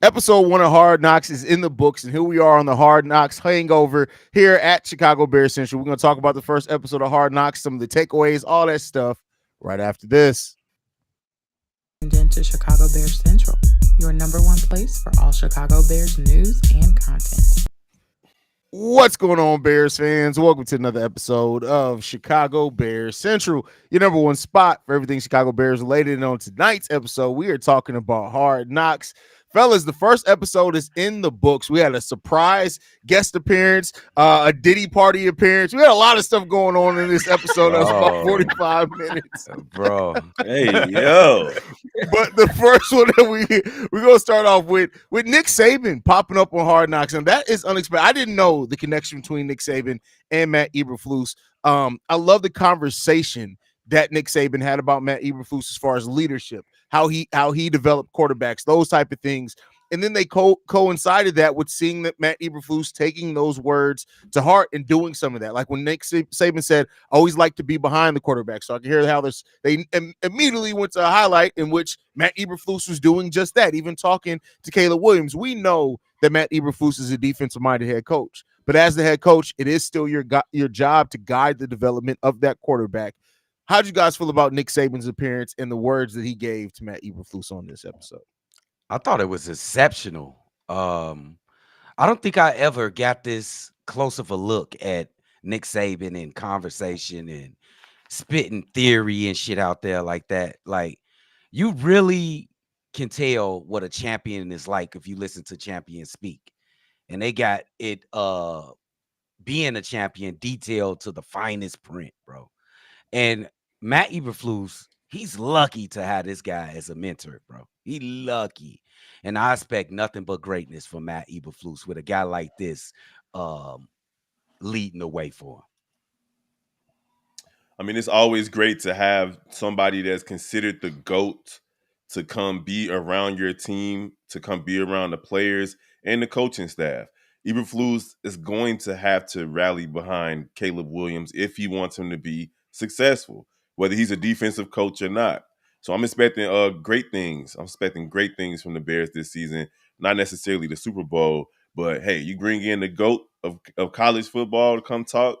Episode 1 of Hard Knocks is in the books, and here we are on the Hard Knocks Hangover here at Chicago Bears Central. We're going to talk about the first episode of Hard Knocks, some of the takeaways, all that stuff right after this. Into Chicago Bears Central, your number one place for all Chicago Bears news and content. What's going on, Bears fans? Welcome to another episode of Chicago Bears Central, your number one spot for everything Chicago Bears related. And on tonight's episode, we are talking about Hard Knocks. Fellas, the first episode is in the books. We had a surprise guest appearance, a Diddy party appearance. We had a lot of stuff going on in this episode. That was about 45 minutes. Bro. Hey, yo. But the first one that we're going to start off with Nick Saban popping up on Hard Knocks, and that is unexpected. I didn't know the connection between Nick Saban and Matt Eberflus. I love the conversation that Nick Saban had about Matt Eberflus as far as leadership, how he developed quarterbacks, those type of things. And then they coincided that with seeing that Matt Eberflus taking those words to heart and doing some of that. Like when Nick Saban said, I always like to be behind the quarterback. So I can hear how they immediately went to a highlight in which Matt Eberflus was doing just that, even talking to Caleb Williams. We know that Matt Eberflus is a defensive-minded head coach. But as the head coach, it is still your job to guide the development of that quarterback. How'd you guys feel about Nick Saban's appearance and the words that he gave to Matt Eberflus on this episode? I thought it was exceptional. I don't think I ever got this close of a look at Nick Saban in conversation and spitting theory and shit out there like that. Like, you really can tell what a champion is like if you listen to champions speak. And they got it being a champion detailed to the finest print, bro. And Matt Eberflus, he's lucky to have this guy as a mentor, bro. He lucky. And I expect nothing but greatness from Matt Eberflus with a guy like this leading the way for him. I mean, it's always great to have somebody that's considered the GOAT to come be around your team, to come be around the players and the coaching staff. Eberflus is going to have to rally behind Caleb Williams if he wants him to be successful, whether he's a defensive coach or not. So I'm expecting great things. I'm expecting great things from the Bears this season. Not necessarily the Super Bowl, but hey, you bring in the GOAT of college football to come talk,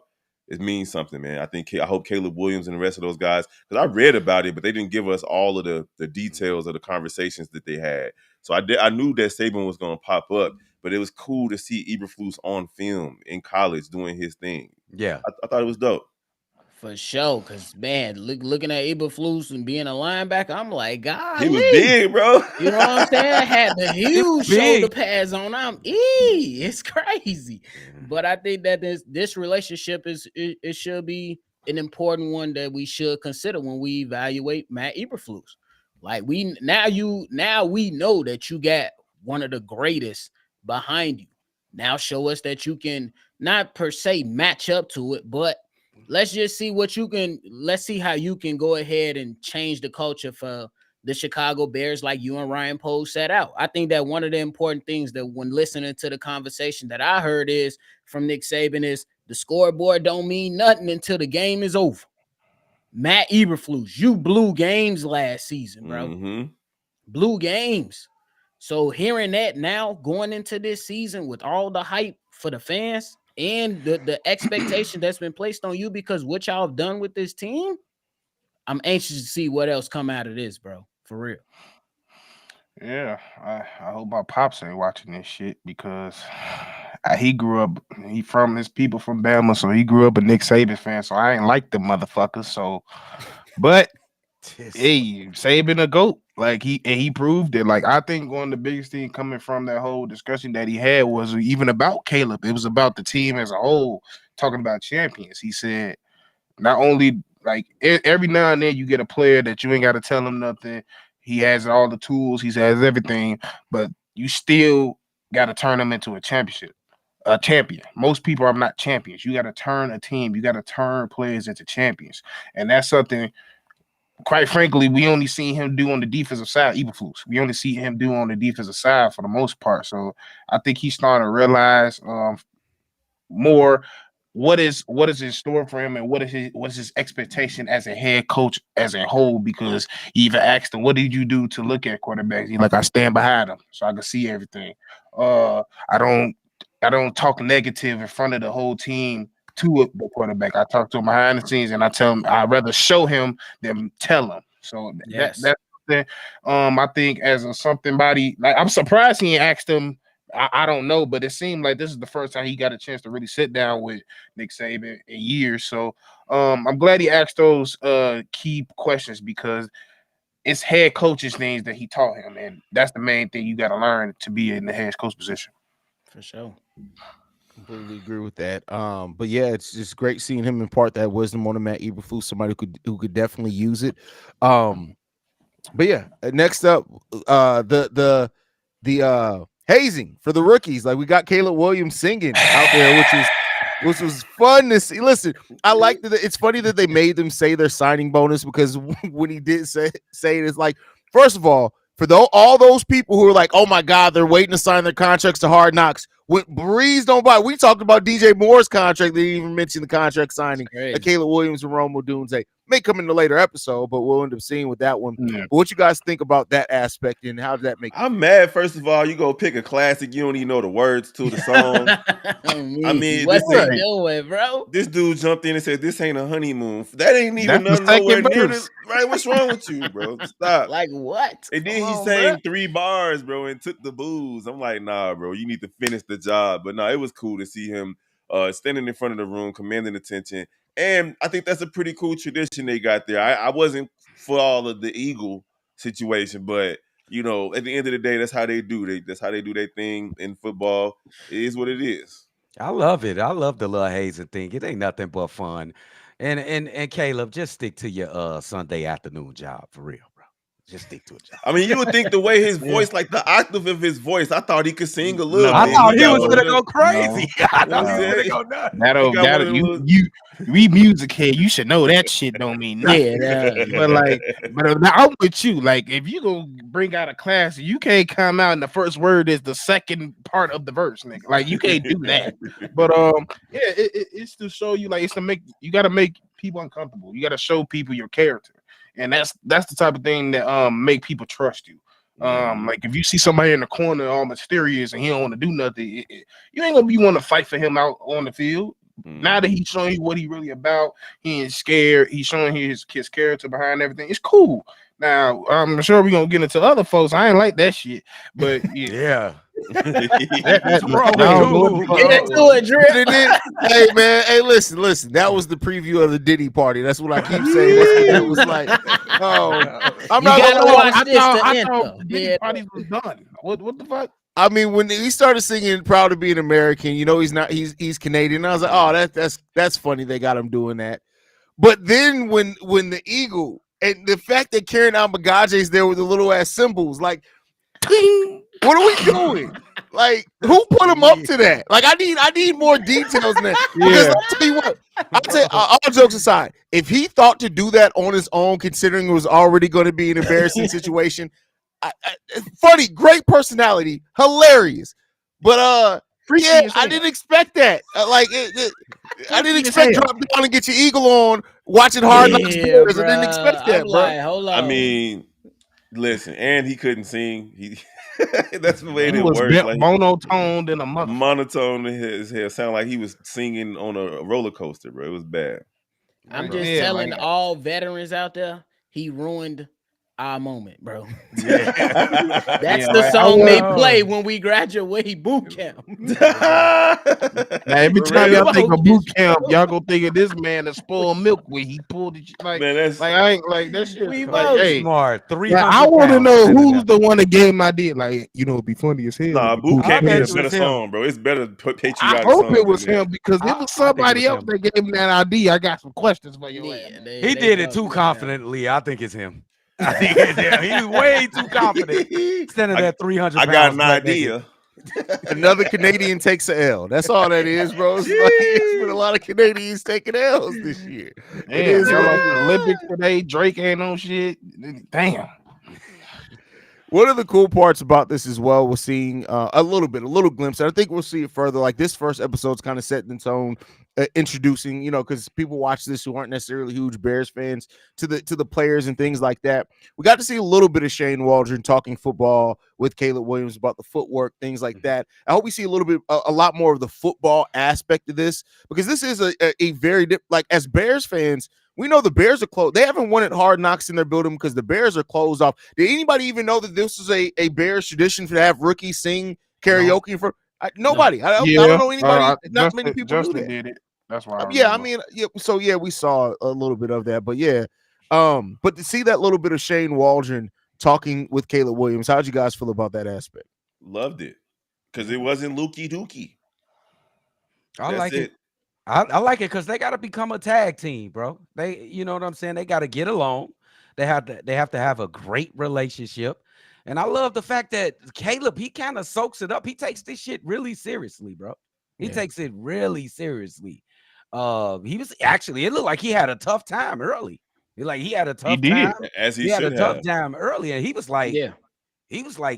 it means something, man. I hope Caleb Williams and the rest of those guys, because I read about it, but they didn't give us all of the details of the conversations that they had. So I knew that Saban was going to pop up, but it was cool to see Eberflus on film in college doing his thing. Yeah. I thought it was dope. For sure, because, man, looking at Eberflus and being a linebacker, I'm like, God, he was big, bro. You know what I'm saying? Had the huge shoulder pads on. It's crazy. But I think that this relationship it should be an important one that we should consider when we evaluate Matt Eberflus. Like we know that you got one of the greatest behind you. Now show us that you can not per se match up to it, but let's just see let's see how you can go ahead and change the culture for the Chicago Bears like you and Ryan Poles set out. I think that one of the important things that when listening to the conversation that I heard is from Nick Saban is the scoreboard don't mean nothing until the game is over. Matt Eberflus, you blew games last season, bro. Mm-hmm. Blew games. So hearing that now going into this season with all the hype for the fans, and the expectation that's been placed on you because what y'all have done with this team, I'm anxious to see what else come out of this, bro. For real. Yeah, I hope my pops ain't watching this shit because he grew up, his people from Bama, so he grew up a Nick Saban fan, so I ain't like the motherfuckers. So, but hey, Saban a GOAT. Like he proved it. Like I think one of the biggest thing coming from that whole discussion that he had was even about Caleb. It was about the team as a whole, talking about champions. He said not only like every now and then you get a player that you ain't got to tell him nothing. He has all the tools, he has everything, but you still got to turn him into a champion. Most people are not champions. You got to turn a team. You got to turn players into champions, and that's something. Quite frankly, we only see him do on the defensive side, Eberflus. We only see him do on the defensive side for the most part. So I think he's starting to realize more what is in store for him, and what is his expectation as a head coach as a whole? Because you even asked him, what did you do to look at quarterbacks? He's like, I stand behind him so I can see everything. I don't talk negative in front of the whole team to the quarterback. I talk to him behind the scenes, and I tell him I'd rather show him than tell him. So Yes. that's something. I think as a somebody, like, I'm surprised he ain't asked him. I don't know, but it seemed like this is the first time he got a chance to really sit down with Nick Saban in years. So I'm glad he asked those key questions, because it's head coaches things that he taught him, and that's the main thing you got to learn to be in the head coach position. For sure. Completely agree with that. But yeah, it's just great seeing him impart that wisdom on Matt Eberflus, somebody who could definitely use it. But yeah, next up, the hazing for the rookies. Like, we got Caleb Williams singing out there, which was fun to see. Listen, I like that. It's funny that they made them say their signing bonus, because when he did say it, it's like, first of all, for all those people who are like, oh my God, they're waiting to sign their contracts to Hard Knocks, when breeze don't buy. We talked about DJ Moore's contract. They didn't even mention the contract signing. Caleb Williams and Rome Odunze may come in a later episode, but we'll end up seeing with that one. Yeah. But what you guys think about that aspect, and how does that make? I'm mad. First of all, you go pick a classic. You don't even know the words to the song. I mean, what's he doing, bro? This dude jumped in and said, "This ain't a honeymoon." That ain't even That's nowhere the near verse. this. Right? What's wrong with you, bro? Stop. Like what? And then Come he on, sang bro. 3 bars, bro, and took the booze. I'm like, nah, bro, you need to finish the job. But no, it was cool to see him standing in front of the room, commanding attention. And I think that's a pretty cool tradition they got there. I wasn't for all of the Eagle situation, but you know, at the end of the day, that's how they do. That's how they do their thing in football. It is what it is. I love it. I love the little hazing thing. It ain't nothing but fun. And Caleb, just stick to your Sunday afternoon job for real, bro. Just stick to a job. I mean, you would think the way his voice, like the octave of his voice, I thought he could sing a little I bit. thought he got was one gonna of go them- crazy. I thought he was No. gonna go nuts. That'll we music head. You should know that shit don't mean nothing. Yeah, But I'm with you. Like, if you gonna bring out a class, you can't come out and the first word is the second part of the verse, nigga. Like, you can't do that. But yeah, it's to show you, like, it's to make you got to make people uncomfortable. You got to show people your character, and that's the type of thing that make people trust you. Like, if you see somebody in the corner all mysterious and he don't want to do nothing, you ain't gonna be want to fight for him out on the field. Now that he's showing you what he really about, he ain't scared. He's showing his character behind everything. It's cool. Now, I'm sure we're gonna get into other folks. I ain't like that shit, but Yeah. That's wrong with you? Get into it, Drip. Hey man, hey, listen. That was the preview of the Diddy party. That's what I keep saying. That's what it was like. Oh, I'm You not gotta gonna lie. watch this to I end, thought though. the Diddy Yeah. party was done. What the fuck? I mean, when he started singing "Proud to Be an American," you know he's not. He's Canadian. I was like, oh, that's funny. They got him doing that. But then when the Eagle, and the fact that Karen Almagaje is there with the little ass cymbals, like, ting, what are we doing? Like, who put him up to that? Like, I need more details than that. Because I'll tell you what, all jokes aside, if he thought to do that on his own, considering it was already going to be an embarrassing situation, funny, great personality, hilarious. But yeah, I didn't expect that. I didn't expect drop down and get your eagle on watching Hard Knocks Bears. I didn't expect that, I'm bro. like, hold on. I mean, listen, and he couldn't sing. He that's the way He it was works. Like, monotoned in a mother. monotone in his hair, sound like he was singing on a roller coaster, bro. It was bad. I'm just telling all veterans out there, he ruined our moment, bro. That's the song they play when we graduate boot camp. Now, every time y'all think of boot camp, y'all gonna think of this man that spoiled milk when he pulled it. Like, Man, that's like I ain't like that shit. We Like, both hey, Smart. I want to know who's the one that gave my idea. Like, it'd be funny as hell. nah, if boot Boot camp bet is it a better was him. song, bro. It's better patriotic. I hope song it was than him, because if it was somebody else that gave him that idea, I got some questions for you. He did it too confidently. I think it's him. I think it's him. He's way too confident. Standing there 300 I pounds. got an butt naked. idea. Another Canadian takes a L. That's all that is, bro. It's been a lot of Canadians taking L's this year. It is Y'all what like it the is. Olympics today. Drake ain't no shit. Damn. One of the cool parts about this as well, we're seeing a little glimpse. And I think we'll see it further. Like this first episode's kind of setting the tone, introducing, because people watch this who aren't necessarily huge Bears fans to the players and things like that. We got to see a little bit of Shane Waldron talking football with Caleb Williams about the footwork, things like that. I hope we see a lot more of the football aspect of this, because this is a very like, as Bears fans, we know the Bears are closed. They haven't won at Hard Knocks in their building because the Bears are closed off. Did anybody even know that this is a Bears tradition to have rookies sing karaoke for nobody? No. I don't know anybody. Not many people knew that. did it. That's why. Yeah, I mean, yeah. So yeah, we saw a little bit of that, but yeah, but to see that little bit of Shane Waldron talking with Caleb Williams, how'd you guys feel about that aspect? Loved it because it wasn't Lukey Dookie. I like it. I like it because they got to become a tag team, bro. You know what I'm saying? They got to get along. They have to have a great relationship. And I love the fact that Caleb, he kind of soaks it up. He takes this shit really seriously, bro. He takes it really seriously. He was actually, it looked like he had a tough time early. He had a tough time. As he had should a tough time early, and he was like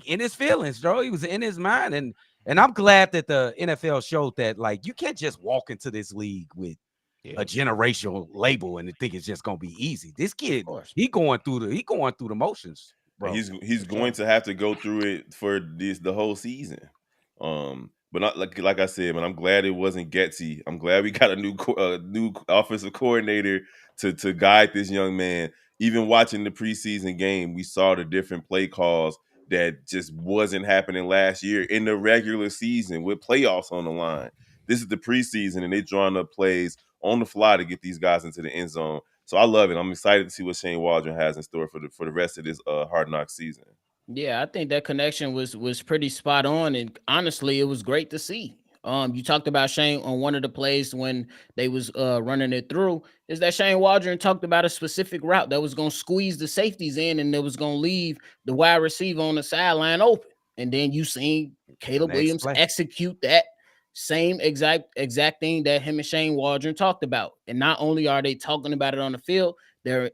in his feelings, bro. He was in his mind, and I'm glad that the NFL showed that, like, you can't just walk into this league with a generational label and think it's just gonna be easy. This kid, he going through the motions, bro. He's going to have to go through it for the whole season. But not like I said, man, I'm glad it wasn't Getsy. I'm glad we got a new offensive coordinator to guide this young man. Even watching the preseason game, we saw the different play calls that just wasn't happening last year in the regular season with playoffs on the line. This is the preseason, and they're drawing up plays on the fly to get these guys into the end zone. So I love it. I'm excited to see what Shane Waldron has in store for the rest of this Hard Knocks season. Yeah, I think that connection was pretty spot on, and honestly, it was great to see. You talked about Shane on one of the plays when they was running it through. Is that Shane Waldron talked about a specific route that was going to squeeze the safeties in, and that was going to leave the wide receiver on the sideline open. And then you seen Caleb Williams execute that same exact thing that him and Shane Waldron talked about. And not only are they talking about it on the field, they're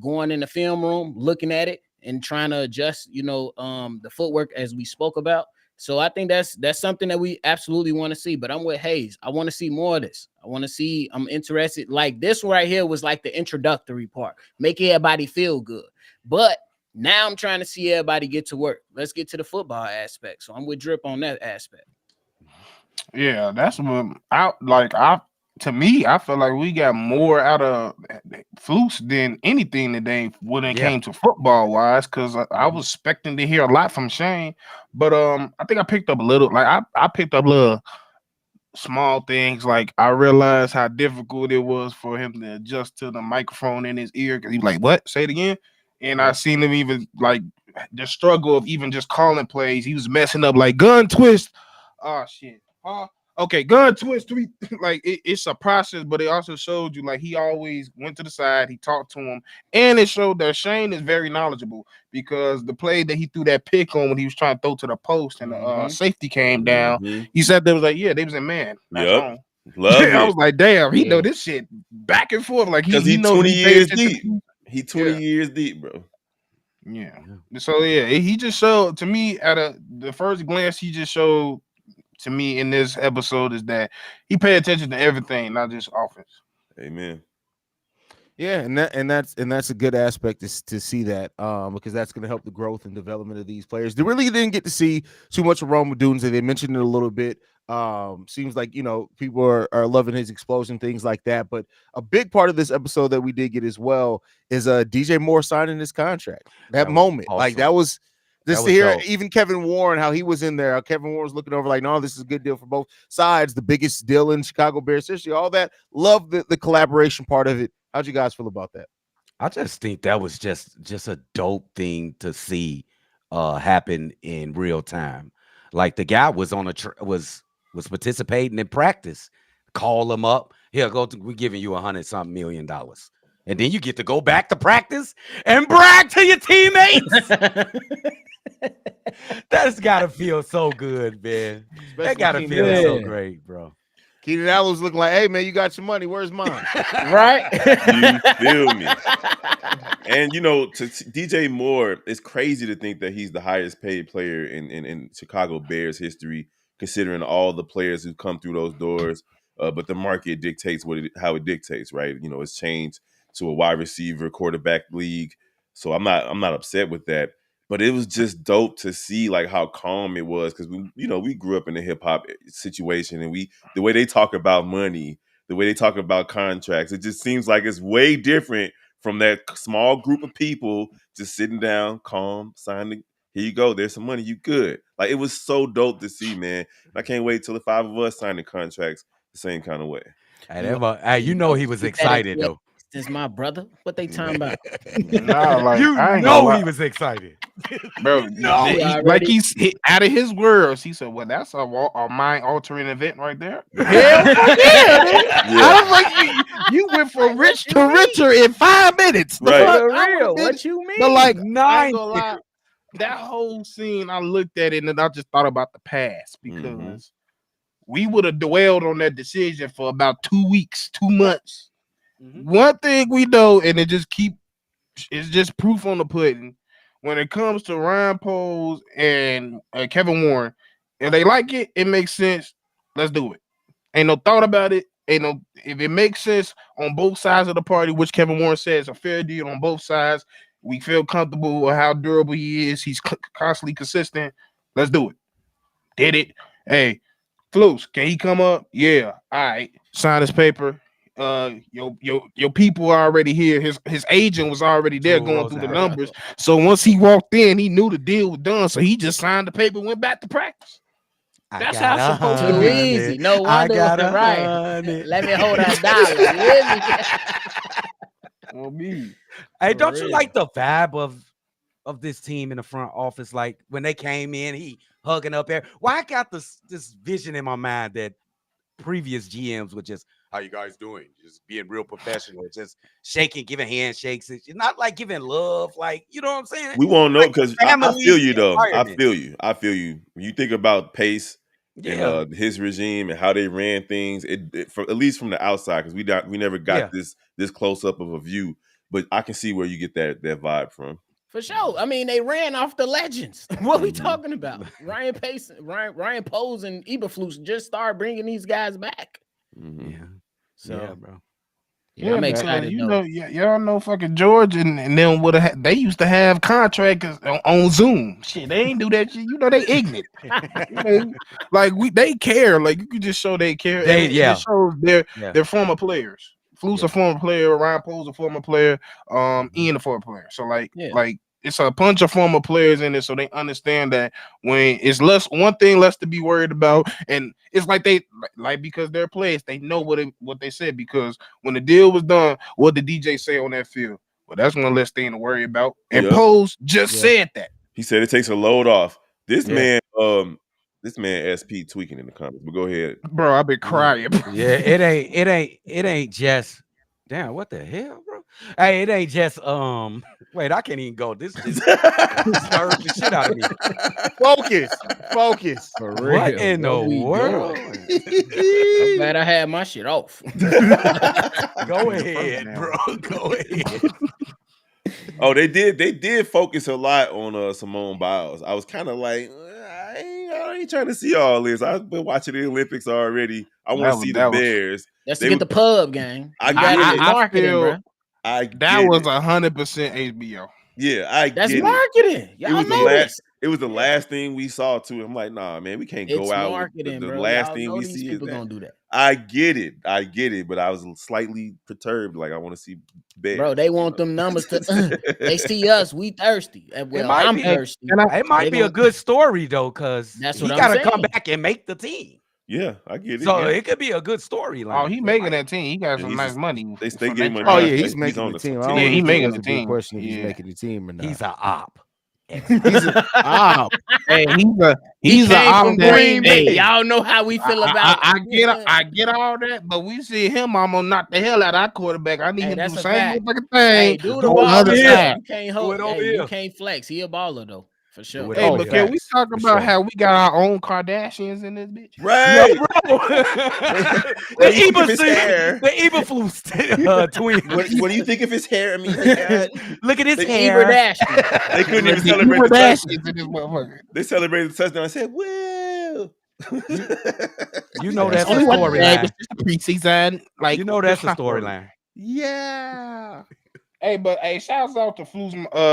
going in the film room, looking at it, and trying to adjust, the footwork as we spoke about. So I think that's something that we absolutely want to see. But I'm with Hayes. I want to see more of this. I'm interested. Like this right here was like the introductory part, make everybody feel good. But now I'm trying to see everybody get to work. Let's get to the football aspect. So I'm with Drip on that aspect. Yeah, that's what to me, I feel like we got more out of Flus than anything today when it came to football wise, because I was expecting to hear a lot from Shane, but I think I picked up a little, like I picked up little small things. Like I realized how difficult it was for him to adjust to the microphone in his ear, because he was like, "What? Say it again." And I seen him even like the struggle of even just calling plays. He was messing up like gun twist. Oh shit. Okay, gun twist three. Like it's a process, but it also showed you like he always went to the side, he talked to him, and it showed that Shane is very knowledgeable, because the play that he threw that pick on when he was trying to throw to the post and the safety came down, he said there was like, they was in man. Yep. Love it. I was like, damn, he know this shit back and forth. Like he knows 20 years deep. He 20 years deep, bro. Yeah. So he just showed to me at the first glance, he just showed to me in this episode is that he paid attention to everything, not just offense. Amen. Yeah, and that's a good aspect to see that, because that's going to help the growth and development of these players. They really didn't get to see too much of Rome Odunze. They mentioned it a little bit. Seems like people are loving his explosion, things like that. But a big part of this episode that we did get as well is DJ Moore signing his contract. That moment, awesome. Like that was. Just to hear even Kevin Warren, how he was in there. Kevin Warren was looking over like, no, this is a good deal for both sides. The biggest deal in Chicago Bears history, all that. Love the collaboration part of it. How'd you guys feel about that? I just think that was just a dope thing to see happen in real time. Like the guy was on was participating in practice. Call him up. Here, we're giving you $100-something million. And then you get to go back to practice and brag to your teammates. That's gotta feel so good, man. That gotta feel so great, bro. Keenan Allen was looking like, hey man, you got your money. Where's mine? Right? You feel me? And to DJ Moore, it's crazy to think that he's the highest paid player in Chicago Bears history, considering all the players who come through those doors. But the market dictates how it dictates, right? It's changed to a wide receiver quarterback league. So I'm not upset with that. But it was just dope to see like how calm it was, because we grew up in a hip hop situation, and the way they talk about money, the way they talk about contracts, it just seems like it's way different from that small group of people just sitting down, calm, signing. Here you go. There's some money. You good. Like, it was so dope to see, man. And I can't wait till the 5 of us signing contracts the same kind of way. He was excited though. This is my brother. What they talking about? Nah, like You I ain't know gonna he lie. was excited. Bro, No. like he's out of his words. He said, "Well, that's a mind-altering event right there." Hell yeah, dude. I was like, you went from rich to richer in 5 minutes. The Right. fuck? For I real. would've What you mean? But like, I ain't 9 gonna lie, that whole scene, I looked at it and I just thought about the past, because we would have dwelled on that decision for about 2 weeks, 2 months. One thing we know, and it's just proof on the pudding. When it comes to Ryan Poles and Kevin Warren, if they like it, it makes sense. Let's do it. Ain't no thought about it. If it makes sense on both sides of the party, which Kevin Warren says a fair deal on both sides. We feel comfortable with how durable he is. He's constantly consistent. Let's do it. Did it. Hey, Flus, can he come up? Yeah. All right. Sign his paper. Your people are already here. His agent was already there going through the numbers. So once he walked in, he knew the deal was done. So he just signed the paper and went back to practice. That's how it's supposed to Too be. easy. No wonder. Right. Let me hold that dollar. Well, me. Hey, For don't you real. like the vibe of this team in the front office? Like when they came in, he hugging up there. Well, I got this vision in my mind that previous GMs were just, how you guys doing? Just being real professional, just shaking, giving handshakes. It's not like giving love, like, you know what I'm saying? We won't know, Like because a I family feel you though. I environment. feel you. When you think about Pace Yeah. and his regime and how they ran things, at least from the outside, because we never got this close up of a view. But I can see where you get that vibe from. For sure. I mean, they ran off the legends. What we talking about? Ryan Pace, Ryan Poles, and Eberflus just started bringing these guys back. Yeah. So, Yeah, bro. Yeah, I'm excited. Y'all know fucking George and them would have. They used to have contractors on Zoom. Shit, they ain't do that shit. You know, they ignorant. Like they care. Like you could just show they care. It shows they're former players. Flus a former player. Ryan Poles a former player. Ian a former player. So like it's a bunch of former players in it, so they understand that when it's one thing less to be worried about, and it's like because they're players, they know what they said, because when the deal was done, what did DJ say on that field? Well, that's one less thing to worry about. And Poles just said that. He said it takes a load off. This man SP tweaking in the comments. But go ahead, bro. I've been crying. Yeah, it ain't just. Damn, what the hell, bro? Hey, it ain't just wait, I can't even go. This just disturbed the shit out of me. Focus. For real. What in the world? I'm glad I had my shit off. Go ahead, bro. Go ahead. Oh, they did focus a lot on Simone Biles. I was kind of like, I ain't trying to see all this. I've been watching the Olympics already. I want to see the Bears. That's to get the pub game. I Marketing, that was 100% HBO. Yeah, that's marketing. Y'all know this. It was the last thing we saw too. I'm like, nah, man, we can't go out. Marketing, the bro. last Y'all thing know we these see people is that. Gonna do that. I get it, but I was slightly perturbed. Like, I want to see Bears. Bro, they want them numbers to. They see us, we thirsty. Well, I'm thirsty. It might be a good story though, because he got to come back and make the team. Yeah, I get it. So it could be a good storyline. Oh, he making that team. He got some nice money. They gave him. Oh yeah, he's making the team. Yeah, he's making the team. Question if he's making the team or not. He's an op. He's an op. Hey, he's an op. Hey, y'all know how we feel about. I get all that, but we see him. I'm gonna knock the hell out of our quarterback. I need him to do the same motherfucking thing. Hey, do the ball. You can't hold. You can't flex. He a baller though. For Do sure. it Hey, all but can we facts. talk For about sure. how we got our own Kardashians in this bitch? Yo, Right. bro. What do you think of his The hair? Eberflus twins. What do you think of his hair? I mean, they got Look at his they, Eber hair. Dashkin. they couldn't even The celebrate the Kardashians touchdown. in this motherfucker. They celebrated the touchdown. I said, "Well, You, you know That's that's a for Only one sure. thing. storyline. It's just a preseason. Like You know that's it's a not for- storyline. yeah." Hey, but hey, shouts out to Flus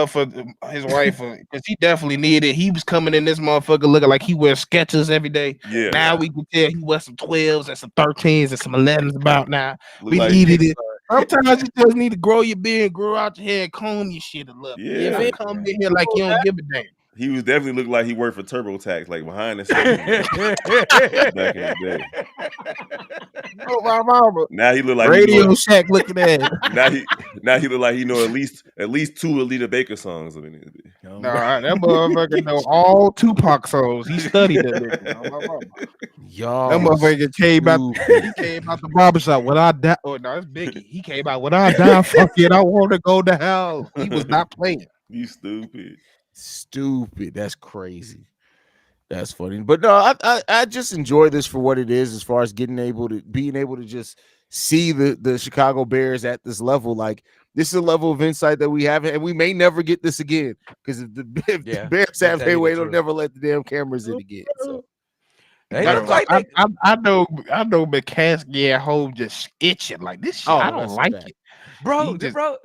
for his wife because he definitely needed it. He was coming in this motherfucker looking like he wears Skechers every day. Yeah. Now we can tell he wears some 12s and some 13s and some 11s about now. Look We like needed it. Sometimes you just need to grow your beard, grow out your hair, and comb your shit a little bit. You Yeah. not come in here like you don't give a damn. He was definitely looked like he worked for TurboTax, like behind the scenes back in the day. Oh, my mama. Now he look like he Radio know, Shack looking at it. now he look like he know at least 2 Alita Baker songs. I mean, Nah, that motherfucker know all Tupac songs. He studied that nigga. Oh, my mama. Y'all. That motherfucker came out. He came out the barbershop when I die. Oh no, it's Biggie. He came out when I die. Fuck it, I want to go to hell. He was not playing. you stupid. Stupid. That's crazy. That's funny. But no, I just enjoy this for what it is, as far as being able to just see the Chicago Bears at this level. Like, this is a level of insight that we haven't, and we may never get this again, because if the Bears have their way, they'll never let the damn cameras in again. So They Bro, look like I know McCaskey at home just itching like this shit. Oh, I don't that's like bad. it. bro, He just- bro.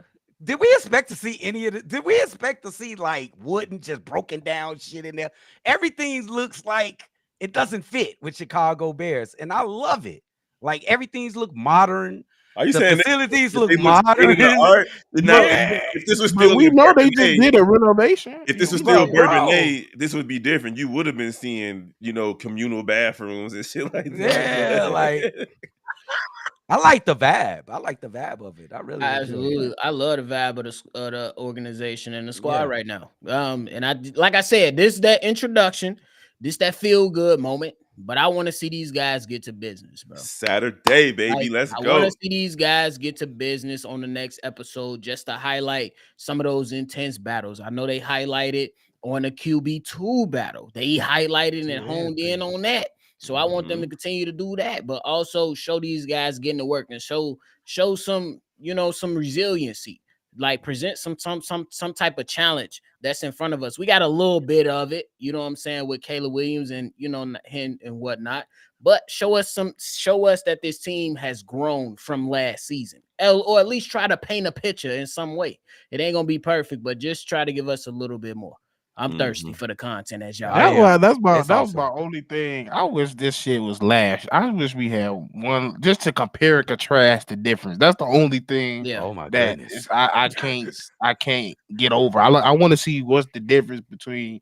Did we expect to see any of it? Did we expect to see like wooden just broken down shit in there? Everything looks like it doesn't fit with Chicago Bears, and I love it. Like everything's look modern. Are you The saying facilities look they look good in the modern. art? Now, Yeah. if this was But still we in know they just Bourbonnais, did a renovation. if this was Bro, still bro. Bourbonnais, this would be different. You would have been seeing, communal bathrooms and shit like that. Yeah, like I like the vibe. I like the vibe of it. I really enjoy it. Absolutely, I love the vibe of the organization and the squad Yeah. right now. And like I said, this is that introduction, this that feel good moment. But I want to see these guys get to business, bro. Saturday, baby. Like, Let's I go. want to see these guys get to business on the next episode, just to highlight some of those intense battles. I know they highlighted on the QB2 battle. They highlighted and honed in on that. So I want them to continue to do that, but also show these guys getting to work and show some, some resiliency. Like, present some type of challenge that's in front of us. We got a little bit of it, you know what I'm saying, with Caleb Williams and him and whatnot. But show us that this team has grown from last season, or at least try to paint a picture in some way. It ain't gonna be perfect, but just try to give us a little bit more. I'm thirsty for the content, as y'all. That was awesome. my only thing. I wish this shit was last. I wish we had one just to compare and contrast the difference. That's the only thing. Yeah. Oh my That goodness. is, I can't get over. I want to see what's the difference between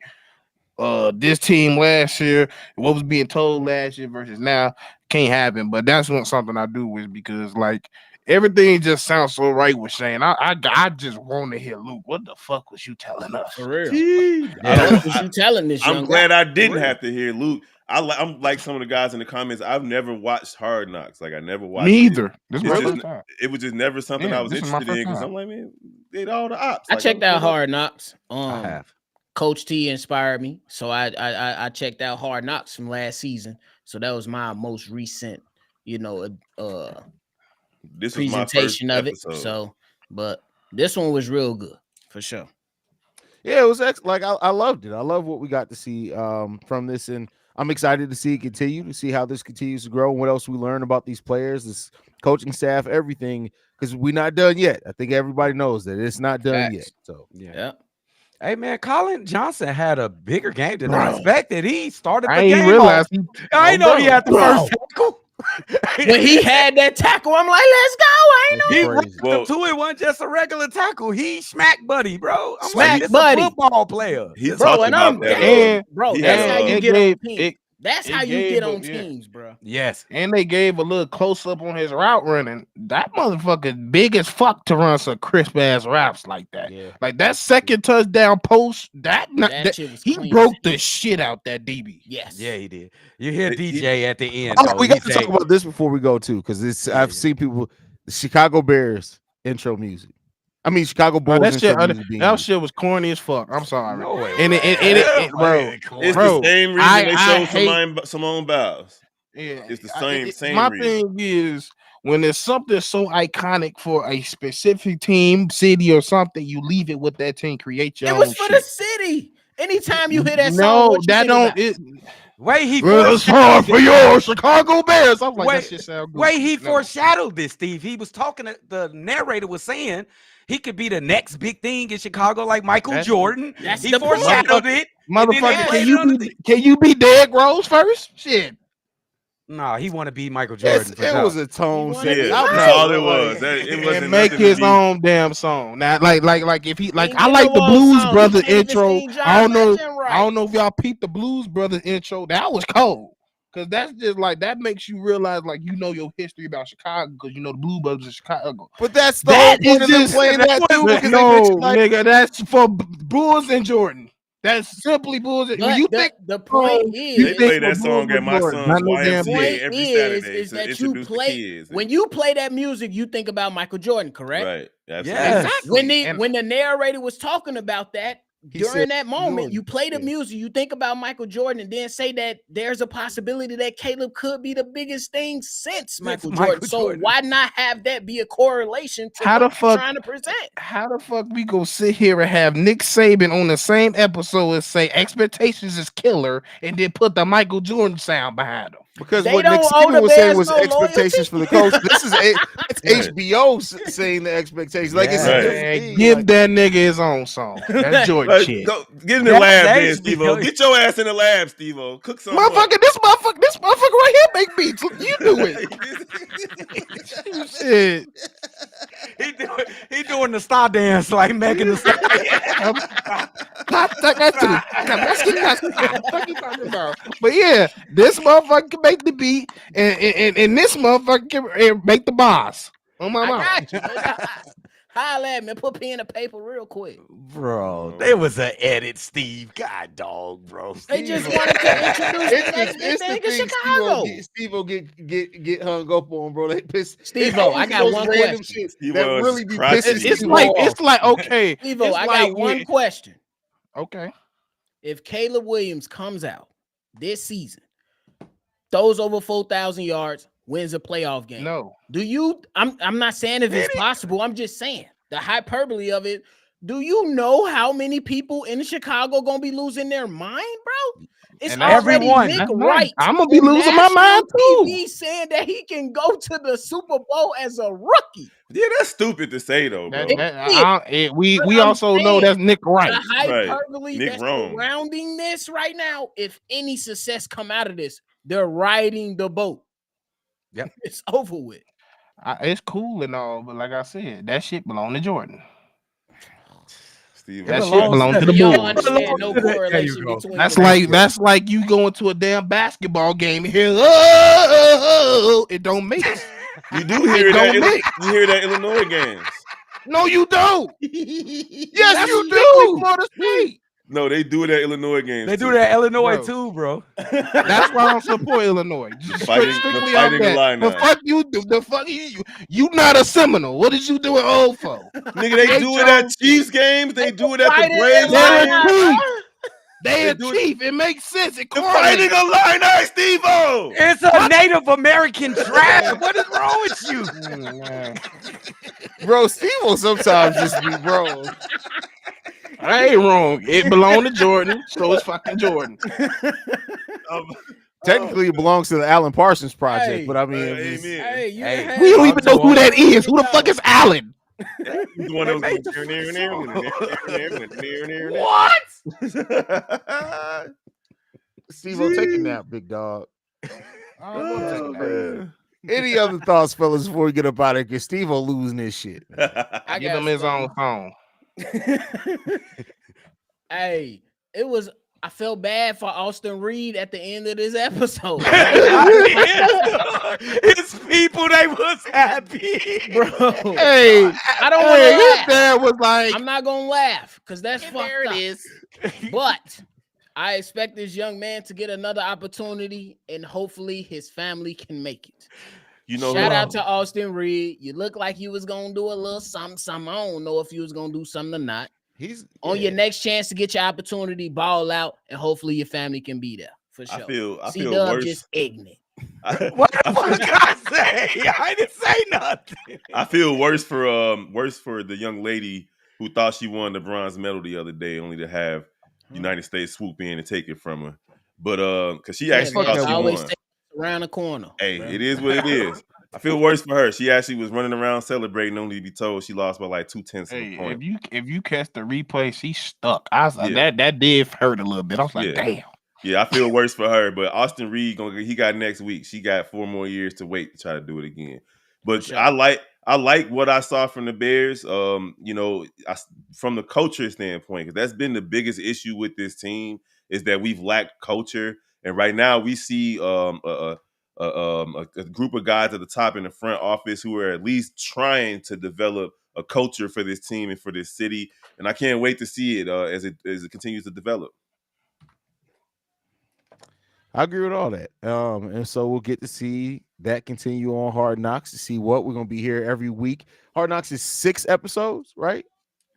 this team last year, what was being told last year versus now. Can't happen. But that's something I do wish, because like everything just sounds so right with Shane. I just want to hear Luke. What the fuck was you telling us? For real. Yeah. What you telling this young I'm glad guy? I didn't have to hear Luke. I'm like some of the guys in the comments. I've never watched Hard Knocks. Like, I never watched Me it. either. This is It's my just- first time. It was just never something Yeah, I was this is my interested in, first because time. I'm like, man, they all the ops. I Like, checked I'm out good. Hard Knocks. I have. Coach T inspired me, so I checked out Hard Knocks from last season. So that was my most recent, This was my first presentation of it. episode. So, but this one was real good for sure. yeah, it was like I loved it. I love what we got to see from this, and I'm excited to see it continue, to see how this continues to grow and what else we learn about these players, this coaching staff, everything, because we're not done yet. I think everybody knows that it's not done Facts. yet. So Yeah. Hey man, Colin Johnson had a bigger game than Bro. I expected. He started the I game ain't realize. off. I ain't know he had the Bro. first tackle. When he had that tackle, I'm like, let's go. I ain't know. He crazy. wrapped Well- him to it, wasn't just a regular tackle. He smacked buddy, bro. I'm Smack like, this buddy. a football player. He This- Bro, talked and about I'm that. And- bro, He that's had, how you it get gave- on teams. it- That's it how you gave get a- on yeah. teams, bro. yes. And they gave a little close up on his route running. That motherfucker big as fuck to run some crisp ass routes like that. yeah, Like that second touchdown post, that shit was he clean. broke the shit out that DB. Yes. Yeah, he did. You hear He- DJ at the end. Oh, though. we He got to say- talk about this before we go too, because it's Yeah, I've yeah. seen people, the Chicago Bears intro music. I mean, Chicago Bulls that intro shit, music being that used. shit was corny as fuck. I'm sorry. No, it And wasn't. bro, It's bro, the same reason I they showed hate. Simone Biles. Yeah, It's the same my reason. thing is when there's something so iconic for a specific team, city, or something, you leave it with that team. Create your It own was for the shit. city. Anytime you hear that song, No, what you that think don't. about? Wait, he Well, it's hard for your Chicago Bears. I was like, that shit sound good. Wait, he No. foreshadowed this, Steve. He was talking. The narrator was saying he could be the next big thing in Chicago, like Michael Jordan. That's He the point. foreshadowed it. Motherfucker, Can can you be Derrick Rose first? Shit. Nah, he want to be Michael Jordan. It was a tone wanna set. be Yeah, right. that's all it was. It wasn't And make nothing to his be. own damn song. Now, like if he like, ain't I get like no the old Blues song. He Brothers can't even intro. sing John I don't know. Legend right. I don't know if y'all peeped the Blues Brothers intro. That was cold. Cause that's just like that makes you realize like you know your history about Chicago because you know the Blue Brothers of Chicago. But that's the whole point of them playing that too. Because they mentioned like, nigga, that's for Bulls and Jordan. That's simply Bulls. When But you think the point you They is, think play that of Bulls song at and my Jordan, son's not no damn YMCA point every is Saturday to that you introduce the play kids. when you play that music, you think about Michael Jordan, correct? Right. Absolutely. Yes. Exactly. When the narrator was talking about that He during said that moment, Jordan. you play the Yeah. music, you think about Michael Jordan, and then say that there's a possibility that Caleb could be the biggest thing since Michael Jordan. So why not have that be a correlation to How the what you're fuck- trying to present? how the fuck we go sit here and have Nick Saban on the same episode and say expectations is killer and then put the Michael Jordan sound behind him? because They what Nick don't owe Saban the was saying Bears was no expectations loyalty. for the coach. This is it's Right. HBO saying the expectations. Like it's a Right. different Man, thing. give like, that nigga his own song. That's Jordan Like, shit. go get in the That's lab, then, HBO. Steve-O. Get your ass in the lab, Steve-O. Cook some up. Motherfucker, this motherfucker right here make beats. You do it. Shit. He doing the star dance like Megan the Stallion. But yeah, this motherfucker can make the beat, and this motherfucker can make the bars. On my I mouth. got you. Holla at me. Put pen and paper real quick. Bro, there was an edit, Steve. God dog, bro. They just wanted to introduce the next big it's the thing in thing Chicago. Steve-O get hung up on, bro. They piss. Steve-O, I got one question. Shit Steve-O that is really be crushing pissing you. Steve-O It's like okay. Steve-O, it's I like got one question. Okay. If Caleb Williams comes out this season, throws over 4,000 yards, wins a playoff game. No. Do you? I'm not saying if it's possible. I'm just saying the hyperbole of it. Do you know how many people in Chicago gonna be losing their mind, bro? It's And already everyone. Nick That's nice. Wright. I'm gonna be on losing my mind national too. TV saying that he can go to the Super Bowl as a rookie. Yeah, that's stupid to say though, bro. We But I'm also know saying that's Nick Wright. The hyperbole Nick that's wrong. surrounding this right now, if any success come out of this, they're riding the boat. Yep. It's over with. It's cool and all, but like I said, that shit belong to Jordan. Steve, That shit belong to the Y'all Bulls. understand no There you correlation go. between That's the like like you going to a damn basketball game and hear it don't make it. you do hear It that. don't make. You hear that Illinois games. No, you don't. Yes, That's you strictly do. Florida State. No, they do it at Illinois games. They do too. that Illinois Bro. too, bro. That's why I don't support Illinois. Just Fighting- strictly the off Fighting that. Illini. The fuck you do? The fuck you not a Seminole? What did you do at Old for? Nigga, they do it at Chiefs games. They do it at the Fighting Braves They're Illini, games. a bro. chief. They a They do it- chief. It makes sense. It The correlates. Fighting Illini, Steve-O. It's a Native American tribe. What is wrong with you? Man. Bro, Steve-O sometimes just be bro. I ain't wrong. It belonged to Jordan, so it's fucking Jordan. Technically, it belongs to the Alan Parsons project, Hey, but I mean, it's- amen. Hey, you Hey, had- We don't even know Talk who to that is. Who the fuck is Allen? He's the one that Made was Steve-O, take a nap, big dog. Oh, man. Any other thoughts, fellas, before we get up out of here? Steve-O losing this shit. I Give got him his something. own phone. Hey, it was. I felt bad for Austin Reed at the end of this episode, His people, they was happy. bro. Hey, I don't hey, want to his laugh. dad was like, I'm not gonna laugh because that's fucked there it up. is. But I expect this young man to get another opportunity, and hopefully his family can make it. You know Shout who? out to Austin Reed. You look like you was gonna do a little something. I don't know if you was gonna do something or not. He's On your next chance to get your opportunity, ball out, and hopefully your family can be there for sure. I C feel Dub worse. just ignorant. What the fuck I say? I didn't say nothing. I feel worse for the young lady who thought she won the bronze medal the other day, only to have United States swoop in and take it from her. But because she actually fuck thought that she woman. Always won. say around the corner. Hey, bro. it is what it is. I feel worse for her. She actually was running around celebrating, only to be told she lost by like 0.2 of a Hey, point. if you catch the replay, she's stuck. I was Yeah. that did hurt a little bit. I was like, Yeah. damn. Yeah, I feel worse for her. But Austin Reed, he got next week. She got 4 more years to wait to try to do it again. But sure. I like what I saw from the Bears. From the culture standpoint, because that's been the biggest issue with this team is that we've lacked culture. And right now we see a group of guys at the top in the front office who are at least trying to develop a culture for this team and for this city. And I can't wait to see it as it continues to develop. I agree with all that. And so we'll get to see that continue on Hard Knocks to see what we're gonna be here every week. Hard Knocks is 6 episodes, right?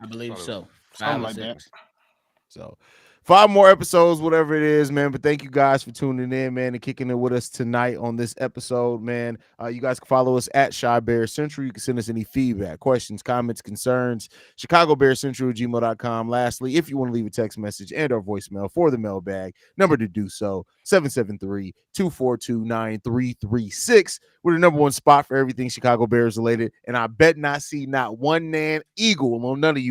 I believe so. Something 5 or like that. 6. So 5 more episodes, whatever it is, man. But thank you guys for tuning in, man, and kicking it with us tonight on this episode, man. You guys can follow us at Shy Bear Central. You can send us any feedback, questions, comments, concerns. ChicagoBearCentral@gmail.com. Lastly, if you want to leave a text message and or voicemail for the mailbag, number to do so, 773-242-9336. We're the number one spot for everything Chicago Bears related. And I bet not see not one nan eagle on none of you